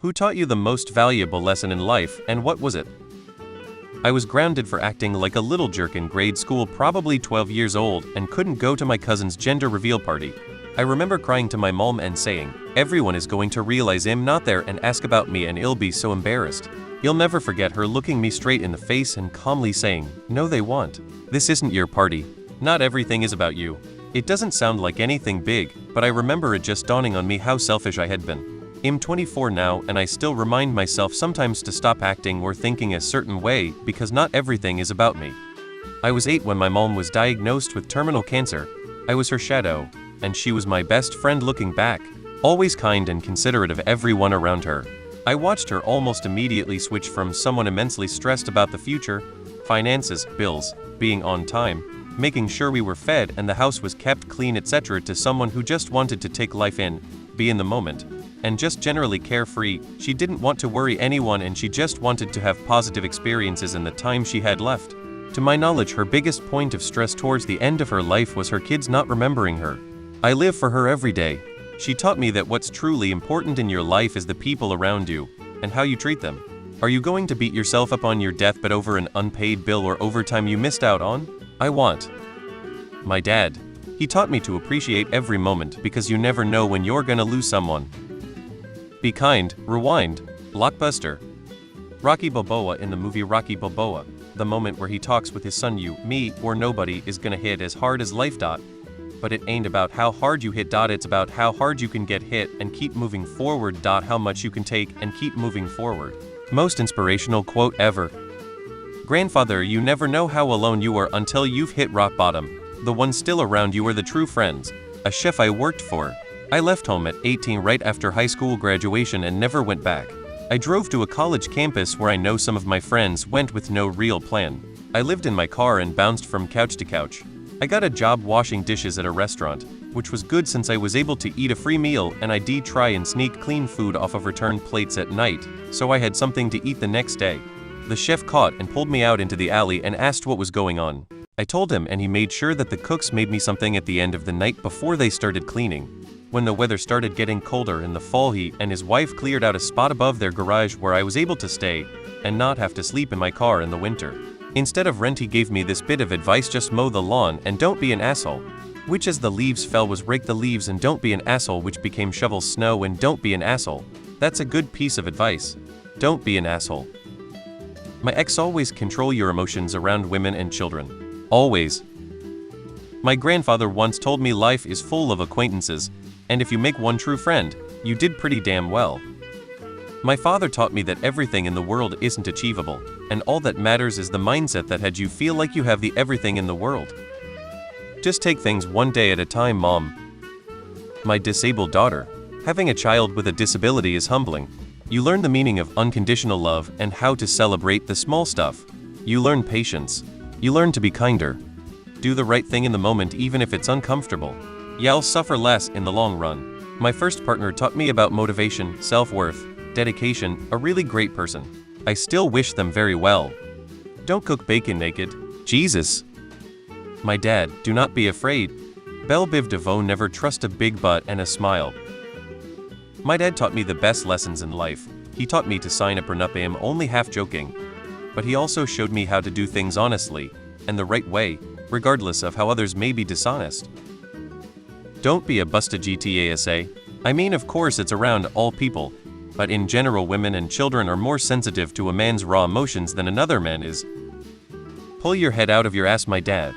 Who taught you the most valuable lesson in life, and what was it? I was grounded for acting like a little jerk in grade school, probably 12 years old, and couldn't go to my cousin's gender reveal party. I remember crying to my mom and saying, "Everyone is going to realize I'm not there and ask about me and I'll be so embarrassed." You'll never forget her looking me straight in the face and calmly saying, "No, they won't. This isn't your party. Not everything is about you." It doesn't sound like anything big, but I remember it just dawning on me how selfish I had been. I'm 24 now, and I still remind myself sometimes to stop acting or thinking a certain way because not everything is about me. I was 8 when my mom was diagnosed with terminal cancer. I was her shadow, and she was my best friend looking back, always kind and considerate of everyone around her. I watched her almost immediately switch from someone immensely stressed about the future, finances, bills, being on time, making sure we were fed and the house was kept clean, etc., to someone who just wanted to take life in, be in the moment, and just generally carefree. She didn't want to worry anyone and she just wanted to have positive experiences in the time she had left. To my knowledge, her biggest point of stress towards the end of her life was her kids not remembering her. I live for her every day. She taught me that what's truly important in your life is the people around you, and how you treat them. Are you going to beat yourself up on your deathbed over an unpaid bill or overtime you missed out on? I want. My dad. He taught me to appreciate every moment because you never know when you're gonna lose someone. Be kind, rewind, blockbuster. Rocky Balboa in the movie Rocky Balboa, the moment where he talks with his son, "You, me, or nobody is gonna hit as hard as life. But it ain't about how hard you hit. It's about how hard you can get hit and keep moving forward. How much you can take and keep moving forward." Most inspirational quote ever. Grandfather, you never know how alone you are until you've hit rock bottom. The ones still around you are the true friends. A chef I worked for. I left home at 18 right after high school graduation and never went back. I drove to a college campus where I know some of my friends went with no real plan. I lived in my car and bounced from couch to couch. I got a job washing dishes at a restaurant, which was good since I was able to eat a free meal, and I did try and sneak clean food off of returned plates at night, so I had something to eat the next day. The chef caught and pulled me out into the alley and asked what was going on. I told him and he made sure that the cooks made me something at the end of the night before they started cleaning. When the weather started getting colder in the fall, he and his wife cleared out a spot above their garage where I was able to stay and not have to sleep in my car in the winter. Instead of rent, he gave me this bit of advice: just mow the lawn and don't be an asshole. Which, as the leaves fell, was rake the leaves and don't be an asshole, which became shovel snow and don't be an asshole. That's a good piece of advice. Don't be an asshole. My ex: always control your emotions around women and children. Always. My grandfather once told me life is full of acquaintances, and if you make one true friend, you did pretty damn well. My father taught me that everything in the world isn't achievable, and all that matters is the mindset that had you feel like you have the everything in the world. Just take things one day at a time, Mom. My disabled daughter. Having a child with a disability is humbling. You learn the meaning of unconditional love and how to celebrate the small stuff. You learn patience. You learn to be kinder. Do the right thing in the moment even if it's uncomfortable. You'll suffer less in the long run. My first partner taught me about motivation, self-worth, dedication, a really great person. I still wish them very well. Don't cook bacon naked. Jesus. My dad: do not be afraid. Belle Biv DeVoe: never trust a big butt and a smile. My dad taught me the best lessons in life. He taught me to sign a prenup. I am only half joking. But he also showed me how to do things honestly, and the right way, regardless of how others may be dishonest. Don't be a busta GTASA. I mean, of course it's around all people, but in general women and children are more sensitive to a man's raw emotions than another man is. Pull your head out of your ass, my dad.